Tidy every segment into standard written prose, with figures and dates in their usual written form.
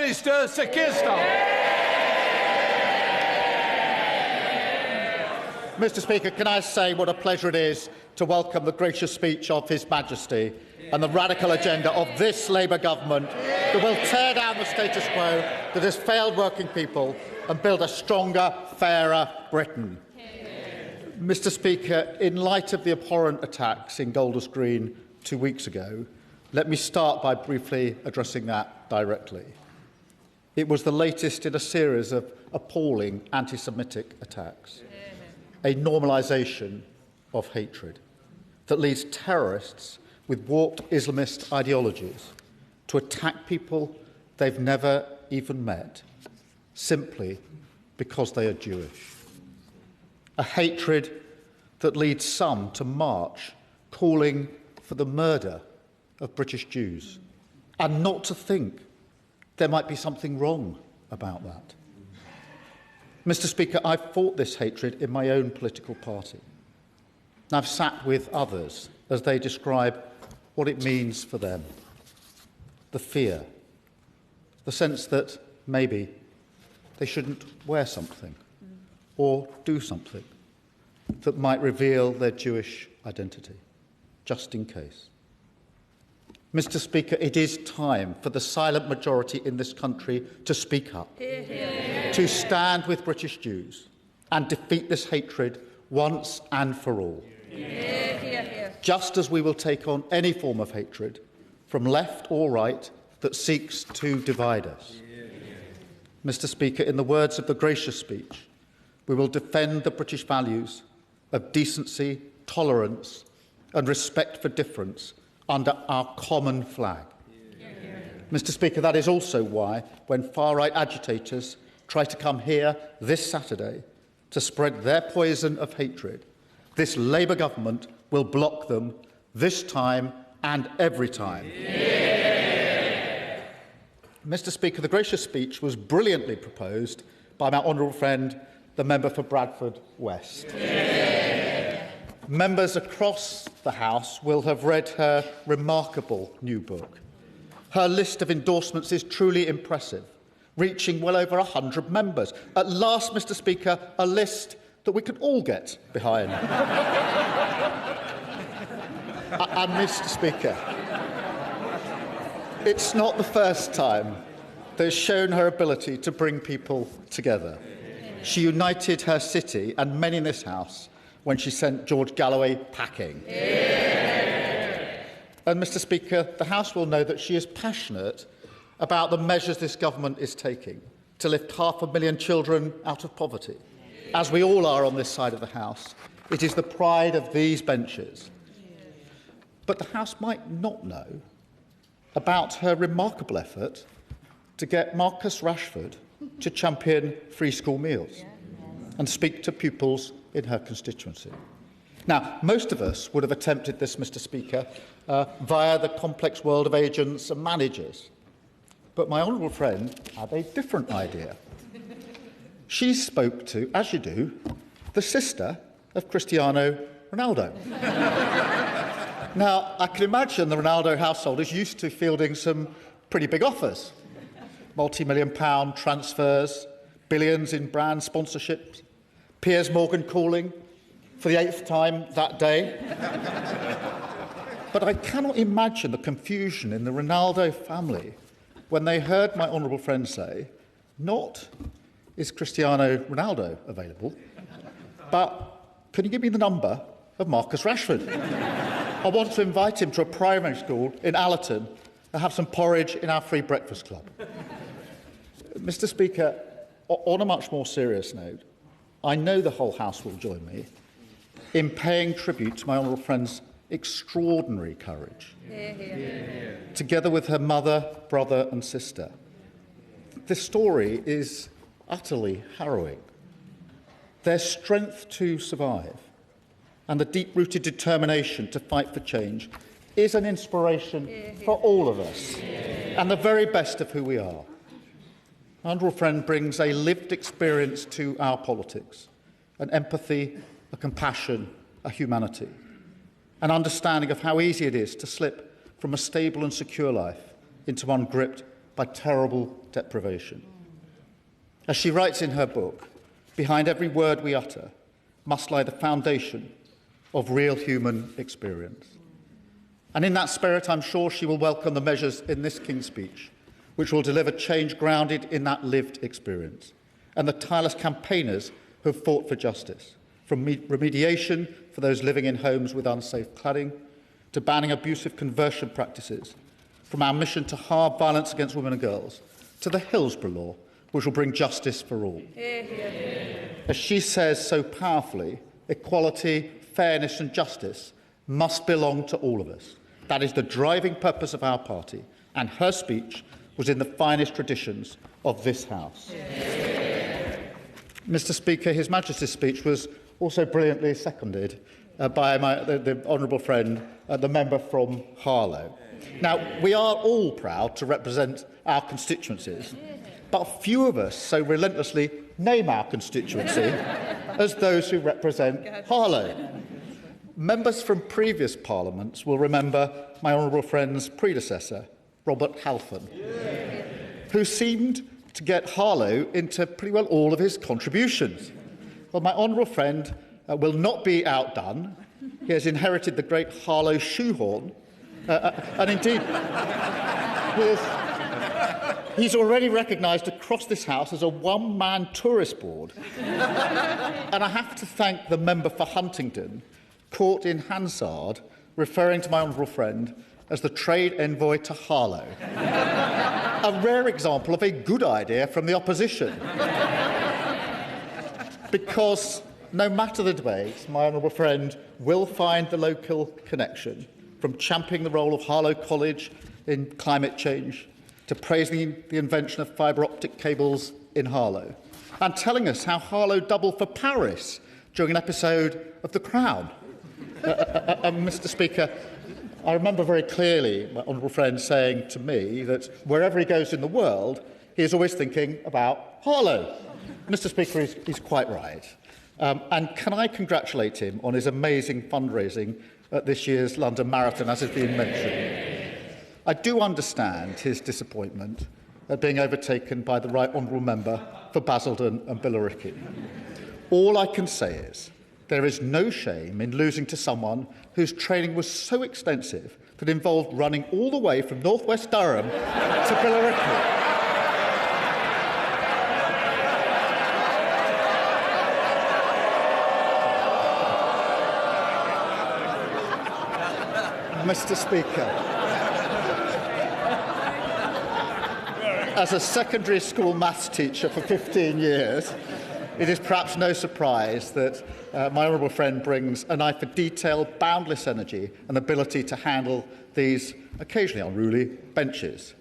Minister, Sir Keir Starmer. Mr Speaker, can I say what a pleasure it is to welcome the gracious speech of His Majesty and the radical agenda of this Labour government that will tear down the status quo that has failed working people and build a stronger, fairer Britain. Mr Speaker, in light of the abhorrent attacks in Golders Green 2 weeks ago, let me start by briefly addressing that directly. It was the latest in a series of appalling anti-Semitic attacks, a normalisation of hatred that leads terrorists with warped Islamist ideologies to attack people they've never even met, simply because they are Jewish. A hatred that leads some to march calling for the murder of British Jews, and not to think there might be something wrong about that. Mr Speaker, I've fought this hatred in my own political party. And I've sat with others as they describe what it means for them. The fear, the sense that maybe they shouldn't wear something or do something that might reveal their Jewish identity, just in case. Mr Speaker, it is time for the silent majority in this country to speak up, to stand with British Jews and defeat this hatred once and for all. Just as we will take on any form of hatred, from left or right, that seeks to divide us. Mr Speaker, in the words of the gracious speech, we will defend the British values of decency, tolerance and respect for difference under our common flag. Mr Speaker, that is also why, when far-right agitators try to come here this Saturday to spread their poison of hatred, this Labour government will block them this time and every time. Mr Speaker, the gracious speech was brilliantly proposed by my honourable friend, the member for Bradford West. Members across the House will have read her remarkable new book. Her list of endorsements is truly impressive, reaching well over 100 members. At last, Mr Speaker, a list that we could all get behind. And Mr Speaker, it's not the first time that has shown her ability to bring people together. She united her city and many in this House when she sent George Galloway packing. And, Mr Speaker, the House will know that she is passionate about the measures this government is taking to lift 500,000 children out of poverty. As we all are on this side of the House, it is the pride of these benches. But the House might not know about her remarkable effort to get Marcus Rashford to champion free school meals and speak to pupils in her constituency. Now, most of us would have attempted this, Mr Speaker, via the complex world of agents and managers. But my honourable friend had a different idea. She spoke to, as you do, the sister of Cristiano Ronaldo. Now, I can imagine the Ronaldo household is used to fielding some pretty big offers. Multi-million-pound transfers, billions in brand sponsorships, Piers Morgan calling for the 8th time that day. But I cannot imagine the confusion in the Ronaldo family when they heard my honourable friend say, not is Cristiano Ronaldo available, but can you give me the number of Marcus Rashford? I want to invite him to a primary school in Allerton and have some porridge in our free breakfast club. Mr Speaker, on a much more serious note, I know the whole House will join me in paying tribute to my honourable friend's extraordinary courage, together with her mother, brother and sister. This story is utterly harrowing. Their strength to survive and the deep-rooted determination to fight for change is an inspiration for all of us and the very best of who we are. My honourable friend brings a lived experience to our politics, an empathy, a compassion, a humanity, an understanding of how easy it is to slip from a stable and secure life into one gripped by terrible deprivation. As she writes in her book, behind every word we utter must lie the foundation of real human experience. And in that spirit, I'm sure she will welcome the measures in this King's Speech, which will deliver change grounded in that lived experience, and the tireless campaigners who have fought for justice, from remediation for those living in homes with unsafe cladding, to banning abusive conversion practices, from our mission to halve violence against women and girls, to the Hillsborough Law, which will bring justice for all. As she says so powerfully, equality, fairness and justice must belong to all of us. That is the driving purpose of our party, and her speech was in the finest traditions of this House. Mr. Speaker, His Majesty's speech was also brilliantly seconded by the honourable friend, the member from Harlow. Now, we are all proud to represent our constituencies, but few of us so relentlessly name our constituency as those who represent Harlow. Members from previous parliaments will remember my honourable friend's predecessor, Robert Halfon, who seemed to get Harlow into pretty well all of his contributions. Well, my honourable friend will not be outdone. He has inherited the great Harlow shoehorn, and indeed, he's already recognised across this House as a one-man tourist board. And I have to thank the member for Huntingdon, caught in Hansard, referring to my honourable friend as the trade envoy to Harlow. A rare example of a good idea from the opposition. Because no matter the debate, my honourable friend will find the local connection, from championing the role of Harlow College in climate change to praising the invention of fibre optic cables in Harlow, and telling us how Harlow doubled for Paris during an episode of The Crown. Mr. Speaker, I remember very clearly my honourable friend saying to me that wherever he goes in the world, he is always thinking about Harlow. Mr. Speaker, he's quite right. And can I congratulate him on his amazing fundraising at this year's London Marathon, as has been mentioned. I do understand his disappointment at being overtaken by the right honourable member for Basildon and Billericay. All I can say is there is no shame in losing to someone whose training was so extensive that it involved running all the way from northwest Durham to Billericay. Mr. Speaker, as a secondary school maths teacher for 15 years, it is perhaps no surprise that my honourable friend brings an eye for detail, boundless energy and ability to handle these occasionally unruly benches.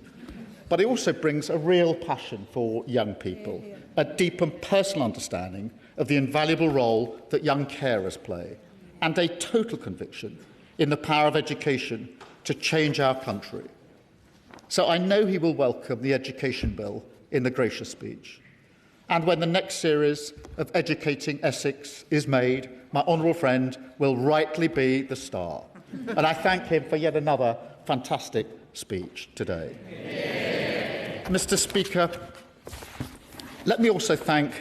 But he also brings a real passion for young people, a deep and personal understanding of the invaluable role that young carers play, and a total conviction in the power of education to change our country. So I know he will welcome the education bill in the gracious speech. And when the next series of Educating Essex is made, my honourable friend will rightly be the star. And I thank him for yet another fantastic speech today. Mr. Speaker, let me also thank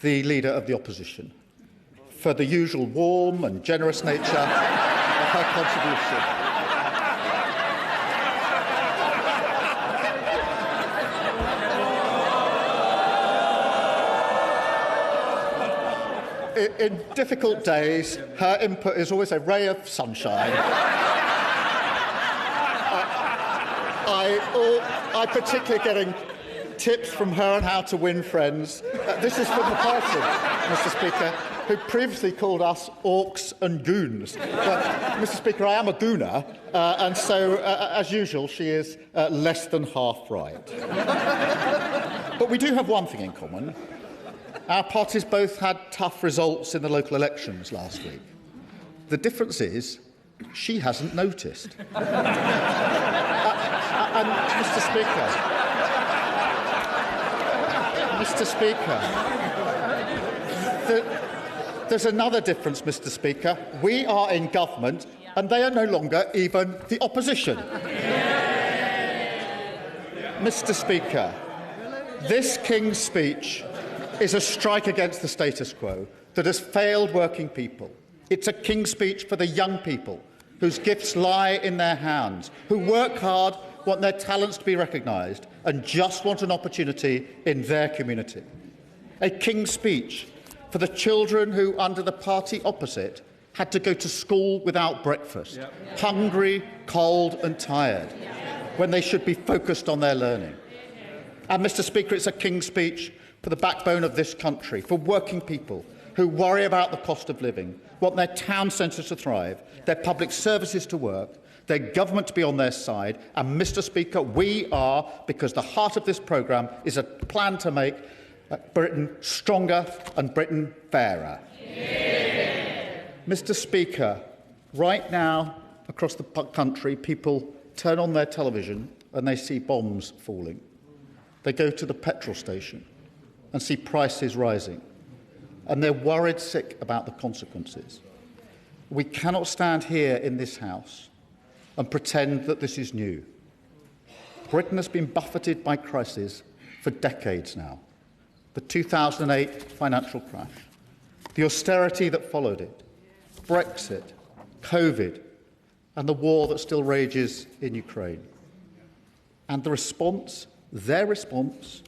the Leader of the Opposition for the usual warm and generous nature of her contribution. In difficult days, her input is always a ray of sunshine. I'm particularly getting tips from her on how to win friends. This is from the person, Mr. Speaker, who previously called us orcs and goons. But, Mr. Speaker, I am a gooner, and so, as usual, she is less than half right. But we do have one thing in common. Our parties both had tough results in the local elections last week. The difference is she hasn't noticed. And Mr. Speaker, there's another difference, Mr. Speaker. We are in government and they are no longer even the opposition. Mr. Speaker, this King's speech is a strike against the status quo that has failed working people. It's a King's speech for the young people whose gifts lie in their hands, who work hard, want their talents to be recognised and just want an opportunity in their community. A King's speech for the children who, under the party opposite, had to go to school without breakfast, hungry, cold and tired, when they should be focused on their learning. And, Mr. Speaker, it's a King's speech for the backbone of this country, for working people who worry about the cost of living, want their town centres to thrive, their public services to work, their government to be on their side. And, Mr. Speaker, we are, because the heart of this programme is a plan to make Britain stronger and Britain fairer. Mr. Speaker, right now across the country, people turn on their television and they see bombs falling. They go to the petrol station and see prices rising, and they're worried sick about the consequences. We cannot stand here in this House and pretend that this is new. Britain has been buffeted by crises for decades now. The 2008 financial crash, the austerity that followed it, Brexit, COVID, and the war that still rages in Ukraine. And the response, their response,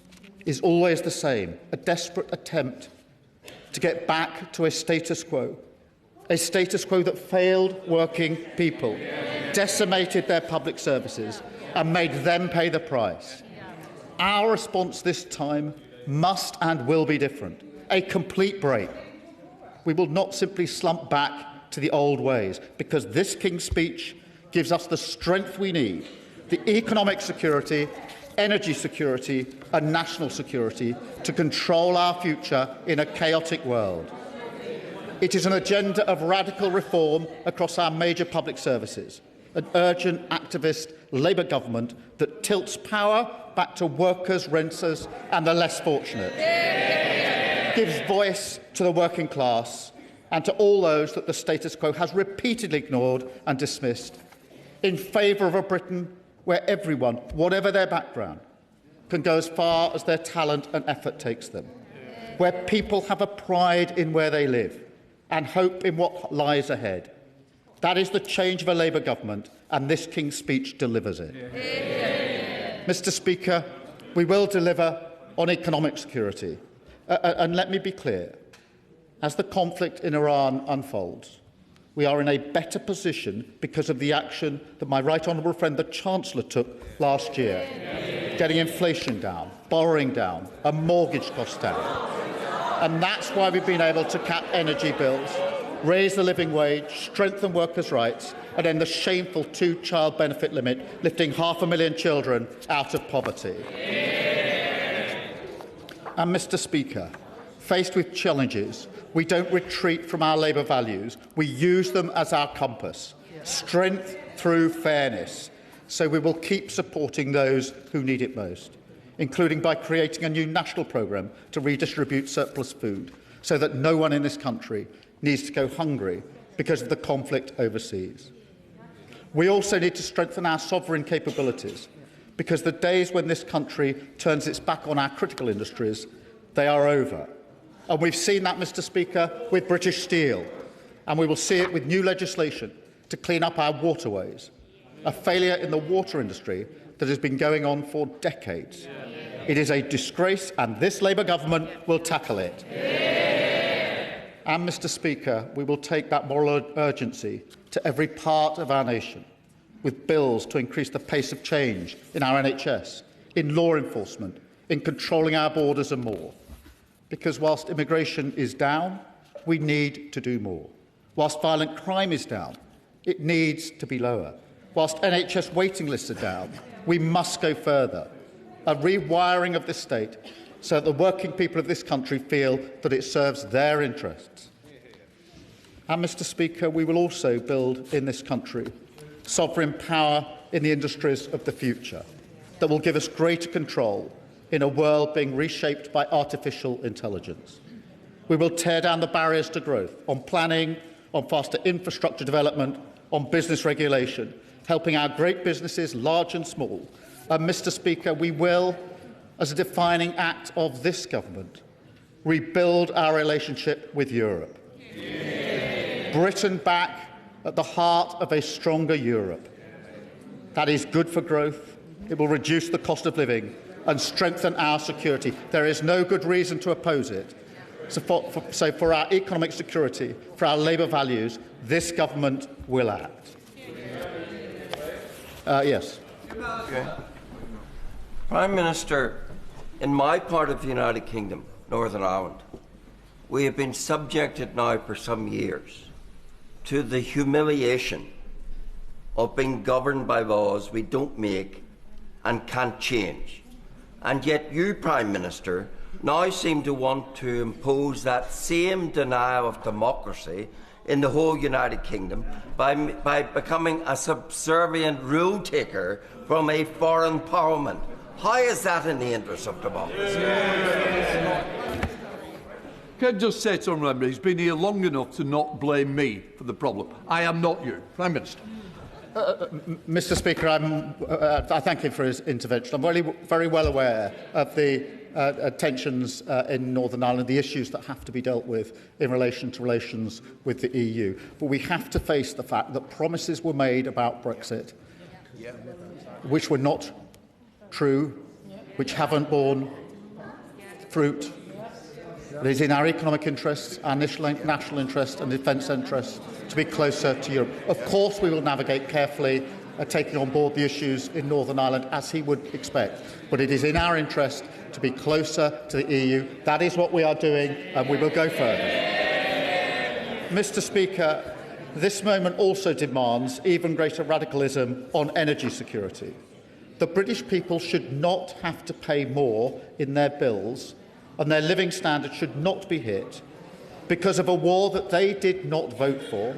is always the same: a desperate attempt to get back to a status quo that failed working people, decimated their public services, and made them pay the price. Our response this time must and will be different, a complete break. We will not simply slump back to the old ways, because this King's speech gives us the strength we need, the economic security, energy security and national security to control our future in a chaotic world. It is an agenda of radical reform across our major public services, an urgent activist Labour government that tilts power back to workers, renters and the less fortunate, gives voice to the working class and to all those that the status quo has repeatedly ignored and dismissed, in favour of a Britain where everyone, whatever their background, can go as far as their talent and effort takes them, where people have a pride in where they live and hope in what lies ahead. That is the change of a Labour government, and this King's speech delivers it. Mr. Speaker, we will deliver on economic security. And let me be clear, as the conflict in Iran unfolds, we are in a better position because of the action that my right honourable friend, the Chancellor, took last year, getting inflation down, borrowing down, and mortgage costs down. And that's why we've been able to cap energy bills, raise the living wage, strengthen workers' rights, and end the shameful two-child benefit limit, lifting 500,000 children out of poverty. And, Mr. Speaker, faced with challenges, we don't retreat from our Labour values. We use them as our compass. Strength through fairness. So we will keep supporting those who need it most, including by creating a new national programme to redistribute surplus food, so that no one in this country needs to go hungry because of the conflict overseas. We also need to strengthen our sovereign capabilities, because the days when this country turns its back on our critical industries, they are over. And we've seen that, Mr. Speaker, with British Steel, and we will see it with new legislation to clean up our waterways, a failure in the water industry that has been going on for decades. It is a disgrace, and this Labour government will tackle it. And, Mr. Speaker, we will take that moral urgency to every part of our nation, with bills to increase the pace of change in our NHS, in law enforcement, in controlling our borders and more. Because whilst immigration is down, we need to do more. Whilst violent crime is down, it needs to be lower. Whilst NHS waiting lists are down, we must go further. A rewiring of the state so that the working people of this country feel that it serves their interests. And, Mr. Speaker, we will also build in this country sovereign power in the industries of the future that will give us greater control in a world being reshaped by artificial intelligence. We will tear down the barriers to growth on planning, on faster infrastructure development, on business regulation, helping our great businesses, large and small, Mr. Speaker, we will, as a defining act of this government, rebuild our relationship with Europe. Britain back at the heart of a stronger Europe. That is good for growth. It will reduce the cost of living and strengthen our security. There is no good reason to oppose it. So for our economic security, for our Labour values, this government will act. Yes. Okay. Prime Minister, in my part of the United Kingdom, Northern Ireland, we have been subjected now for some years to the humiliation of being governed by laws we don't make and can't change. And yet you, Prime Minister, now seem to want to impose that same denial of democracy in the whole United Kingdom by becoming a subservient rule taker from a foreign parliament. How is that in the interest of democracy? Can I just say to Honourable Member, he's been here long enough to not blame me for the problem. I am not you. Prime Minister. Mr. Speaker, I thank him for his intervention. I'm very well aware of the tensions in Northern Ireland, the issues that have to be dealt with in relation to relations with the EU. But we have to face the fact that promises were made about Brexit, which were not true, which haven't borne fruit. It is in our economic interests, our national interests and defence interests to be closer to Europe. Of course, we will navigate carefully, taking on board the issues in Northern Ireland, as he would expect. But it is in our interest to be closer to the EU. That is what we are doing, and we will go further. Mr. Speaker, this moment also demands even greater radicalism on energy security. The British people should not have to pay more in their bills, and their living standards should not be hit because of a war that they did not vote for,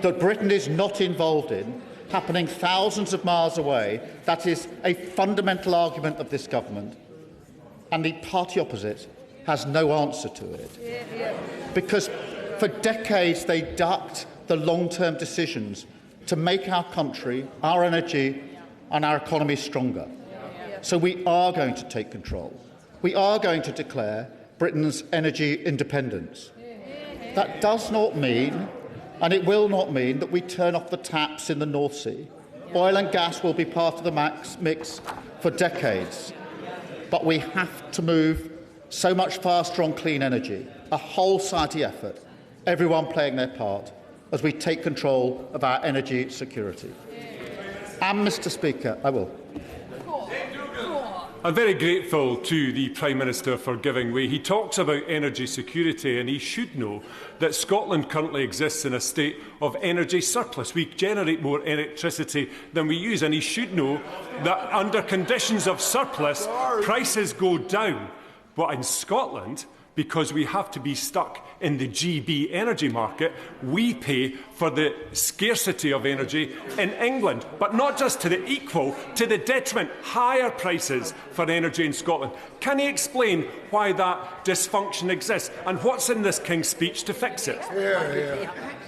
that Britain is not involved in, happening thousands of miles away. That is a fundamental argument of this government, and the party opposite has no answer to it. Because for decades they ducked the long-term decisions to make our country, our energy and our economy stronger. So we are going to take control. We are going to declare Britain's energy independence. That does not mean, and it will not mean, that we turn off the taps in the North Sea. Oil and gas will be part of the mix for decades. But we have to move so much faster on clean energy, a whole society effort, everyone playing their part, as we take control of our energy security. And, Mr. Speaker, I will. I'm very grateful to the Prime Minister for giving way. He talks about energy security, and he should know that Scotland currently exists in a state of energy surplus. We generate more electricity than we use, and he should know that under conditions of surplus, prices go down. But in Scotland, because we have to be stuck in the GB energy market, we pay for the scarcity of energy in England, but not just to the equal, to the detriment, higher prices for energy in Scotland. Can he explain why that dysfunction exists and what's in this King's speech to fix it?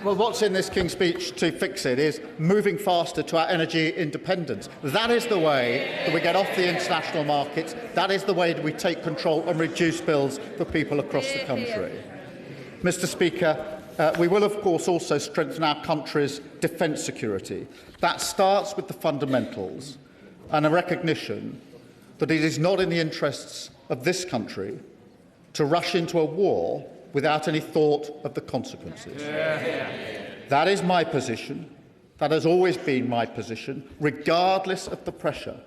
Well, what's in this King's speech to fix it is moving faster to our energy independence. That is the way that we get off the international markets. That is the way that we take control and reduce bills for people across the country. Mr. Speaker, we will, of course, also strengthen our country's defence security. That starts with the fundamentals and a recognition that it is not in the interests of this country to rush into a war without any thought of the consequences. That is my position. That has always been my position, regardless of the pressure.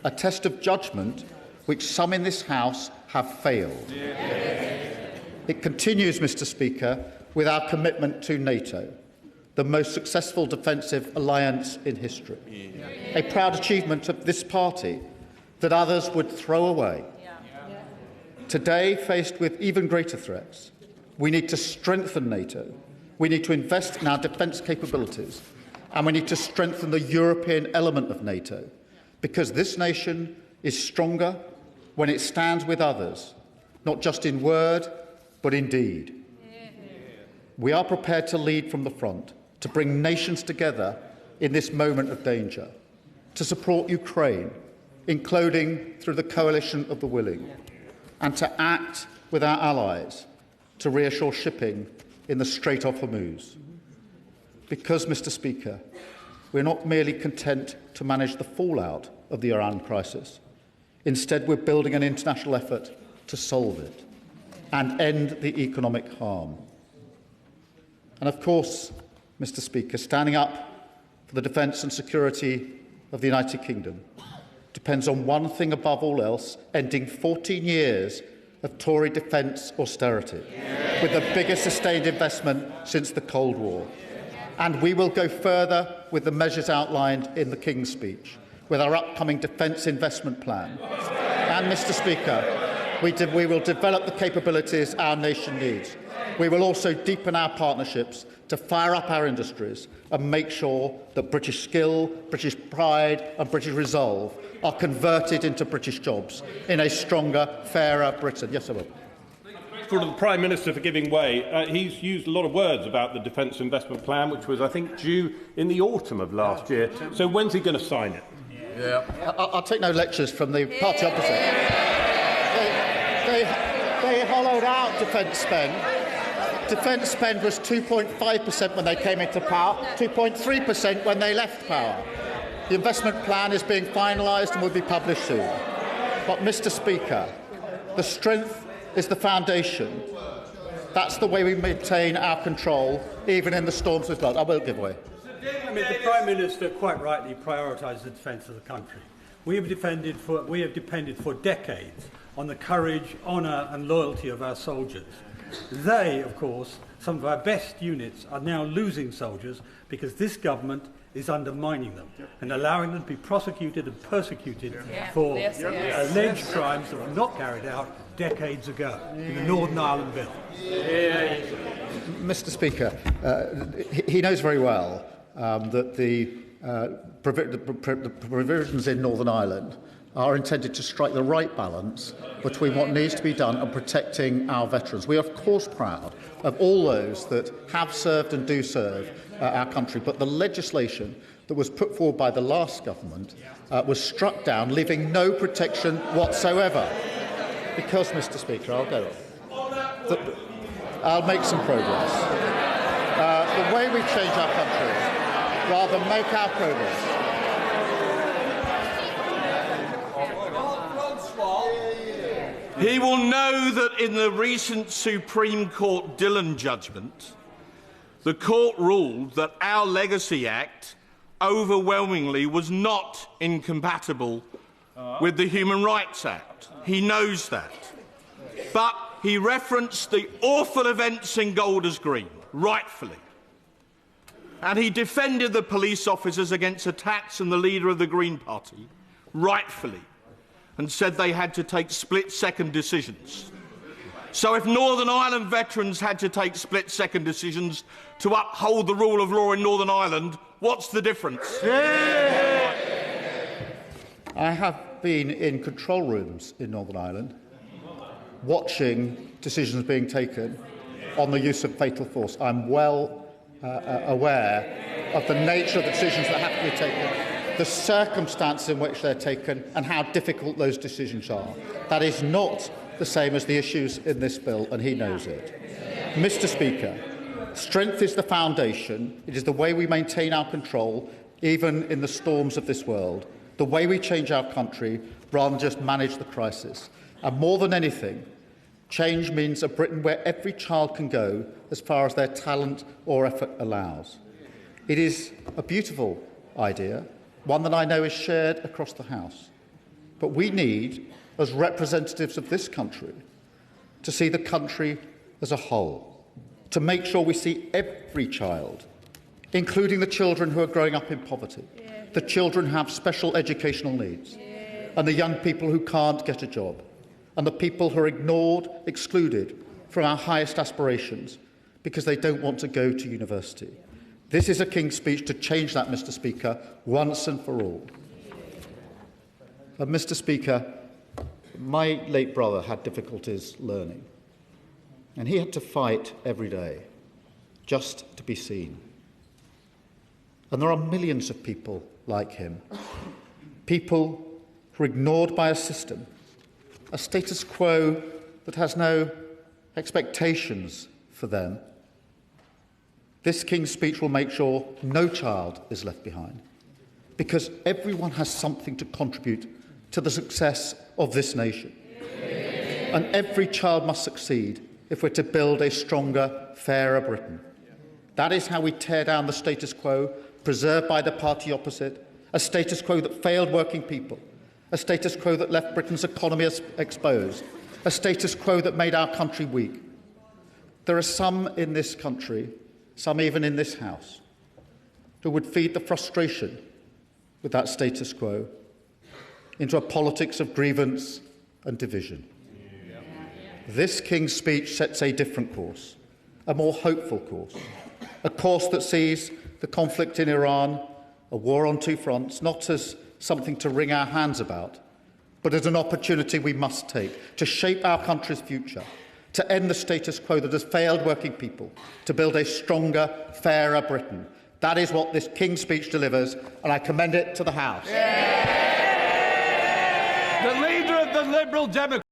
A test of judgment which some in this House have failed. It continues, Mr. Speaker, with our commitment to NATO, the most successful defensive alliance in history. A proud achievement of this party that others would throw away. Today, faced with even greater threats, we need to strengthen NATO, we need to invest in our defence capabilities, and we need to strengthen the European element of NATO, because this nation is stronger when it stands with others, not just in word, but in deed. We are prepared to lead from the front, to bring nations together in this moment of danger, to support Ukraine, including through the coalition of the willing, and to act with our allies to reassure shipping in the Strait of Hormuz. Because, Mr. Speaker, we're not merely content to manage the fallout of the Iran crisis. Instead, we're building an international effort to solve it and end the economic harm. And of course, Mr. Speaker, standing up for the defence and security of the United Kingdom depends on one thing above all else: ending 14 years of Tory defence austerity, with the biggest sustained investment since the Cold War. And we will go further with the measures outlined in the King's Speech, with our upcoming defence investment plan. And, Mr. Speaker, we will develop the capabilities our nation needs. We will also deepen our partnerships to fire up our industries and make sure that British skill, British pride and British resolve are converted into British jobs in a stronger, fairer Britain. Yes, I will. For the Prime Minister for giving way. He's used a lot of words about the Defence Investment Plan, which was, I think, due in the autumn of last year. So when's he going to sign it? Yeah. I'll take no lectures from the party opposite. They hollowed out defence spend. Defence spend was 2.5% when they came into power, 2.3% when they left power. The investment plan is being finalised and will be published soon. But, Mr. Speaker, the strength is the foundation. That's the way we maintain our control, even in the storms of blood. I won't give way. I mean, the Prime Minister quite rightly prioritised the defence of the country. We have depended for decades on the courage, honour and loyalty of our soldiers. They, of course, some of our best units, are now losing soldiers because this government is undermining them and allowing them to be prosecuted and persecuted for alleged crimes that were not carried out decades ago in the Northern Ireland Bill. Mr. Speaker, he knows very well that the provisions in Northern Ireland are intended to strike the right balance between what needs to be done and protecting our veterans. We are, of course, proud of all those that have served and do serve our country, but the legislation that was put forward by the last government was struck down, leaving no protection whatsoever. Because, Mr. Speaker, I'll make some progress. The way we change our country, rather than make our progress, he will know that in the recent Supreme Court Dillon judgment, the court ruled that our Legacy Act overwhelmingly was not incompatible with the Human Rights Act. He knows that. But he referenced the awful events in Golders Green, rightfully. And he defended the police officers against attacks on the leader of the Green Party, rightfully, and said they had to take split-second decisions. So if Northern Ireland veterans had to take split-second decisions to uphold the rule of law in Northern Ireland, what's the difference? I have been in control rooms in Northern Ireland, watching decisions being taken on the use of fatal force. I'm well aware of the nature of the decisions that have to be taken, the circumstances in which they're taken and how difficult those decisions are. That is not the same as the issues in this bill, and he knows it. Mr. Speaker, strength is the foundation. It is the way we maintain our control, even in the storms of this world, the way we change our country rather than just manage the crisis. And more than anything, change means a Britain where every child can go as far as their talent or effort allows. It is a beautiful idea, one that I know is shared across the House. But we need, as representatives of this country, to see the country as a whole, to make sure we see every child, including the children who are growing up in poverty, the children who have special educational needs, and the young people who can't get a job, and the people who are ignored, excluded from our highest aspirations because they don't want to go to university. This is a King's Speech to change that, Mr. Speaker, once and for all. Mr. Speaker, my late brother had difficulties learning, and he had to fight every day just to be seen. And there are millions of people like him, people who are ignored by a system, a status quo that has no expectations for them. This King's Speech will make sure no child is left behind, because everyone has something to contribute to the success of this nation. And every child must succeed if we're to build a stronger, fairer Britain. That is how we tear down the status quo preserved by the party opposite, a status quo that failed working people, a status quo that left Britain's economy exposed, a status quo that made our country weak. There are some in this country, some even in this House, who would feed the frustration with that status quo into a politics of grievance and division. This King's Speech sets a different course, a more hopeful course, a course that sees the conflict in Iran, a war on two fronts, not as something to wring our hands about, but as an opportunity we must take to shape our country's future, to end the status quo that has failed working people, to build a stronger, fairer Britain. That is what this King's Speech delivers, and I commend it to the House. The leader of the Liberal Democrats.